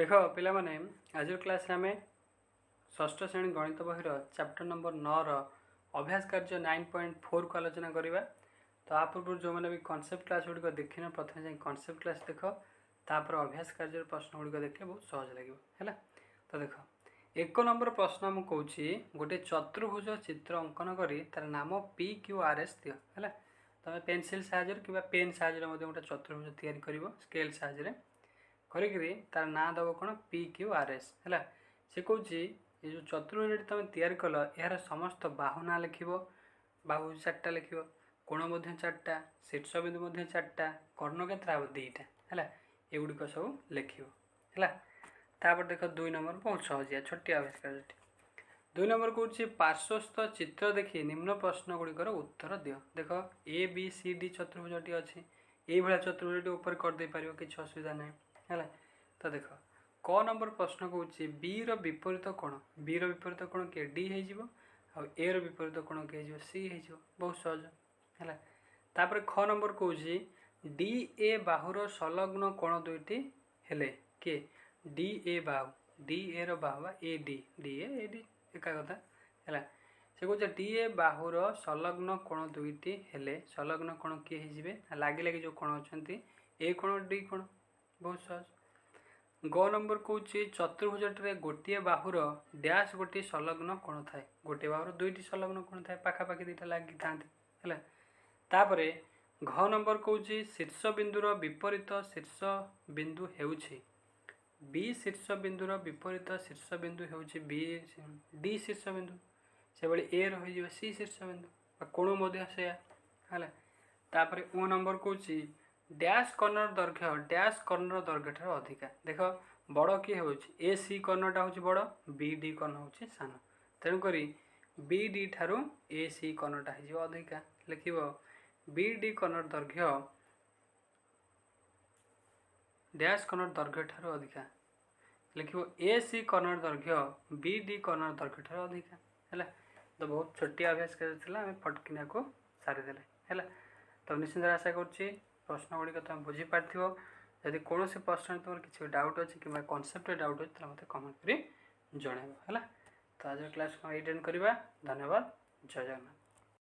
देख पिला माने आज क्लास आम षष्ठ श्रेणी गणित बही चैप्टर नंबर 9 अभ्यास कार्य 9.4 को आलोचना करवा। तो आ पूर्व जो मैंने भी कॉन्सेप्ट क्लास गुड़िक देखने प्रथम जाए कॉन्सेप्ट क्लास देख तापर अभ्यास कार्य प्रश्न गुड़िक देखले बहुत सहज लगे। तो देख एक नंबर प्रश्न मुझे कौन गोटे चतुर्भुज चित्र अंकन कर तार नाम PQRS दियो है। तुम पेनसिल साहाଯ୍य कि पेन साहाଯ୍य गोटे चतुर्भुज तैयारी कर स्केल साहाଯ୍य करी तार ना दब कौन PQRS है। से कौन ये जो चतुर्भुज तुम तैयारी कल यार समस्त बाहु ना लिख बाहु 4टा लिख कोण 4टा शीर्ष बिंदु 4टा कर्ण केतटा हम 2टा है एगुड़िक सब लिख है। देख 2 नंबर बहुत सहजिया छोटिया आविष्कार 2 नंबर कौन पार्श्वस्थ चित्र देखी निम्न प्रश्न गुड़िकर उत्तर दियो। देख ABCD चतुर्भुजटी अच्छी ये चतुर्भुजटी ऊपर करदे पार कि असुविधा ना है। तो देख क नंबर प्रश्न कौन बी विपरीत कोण बी विपरीत कोण किए डी हो ए विपरीत कोण किए सी हो बहुत सहज है। तापर ख नंबर कौन डी ए बाहुर संलग्न कोण दुईटी हेले किए D A Bahu D A Bahu A D A एका कथा है। से कौन डी ए बाहुर संलग्न कोण दुईटी हेले संलग्न कोण किए हो लगे लगे जो कोण अच्छा ए कोण डी कोण बहुत सहज। ग नंबर कौन चतुर्भुजटे गोटे बाहुर डैश गोटे संलग्न कोण थाए गोटे बाहुर दुईटी संलग्न कोण थाए पाखापाखि दुईटा लगी था है। घ नंबर कौन शीर्ष बिंदुर विपरीत शीर्ष बिंदु हेउछि बी शीर्ष बिंदुर विपरीत शीर्ष बिंदु हेउछि बी डी शीर्ष बिंदु से भाई ए रही सी शीर्ष बिंदु कोण से है। ओ नंबर कौन डैश कर्णर दैर्घ्य ठार अधिका देख बड़ किए हो ए सी कर्णटा हूँ बड़ बी डी कर्ण हूँ सान तेणुक बी डी ठारू ए सी कर्णटा हो अधिका लिख बी डी कर्णर दैर्घ्य डैश कर्णर दैर्घ्य ठार अधिका लिख ए सी कर्णर दैर्घ्य बी डी कर्णर दैर्घ्य ठार अधिका है। तो बहुत छोटिया अभ्यास कर फटकिना को सारीदे है। तो निश्चिंत आशा कर प्रश्न गुड़िक तुम बुझीपार जदि कौन से प्रश्न तुम किसी डाउट अच्छे कि कॉन्सेप्ट डाउट अच्छे मत कमेंट कर जन है। तो आज क्लास को एटेंड करवा। धन्यवाद। जय जगन्नाथ।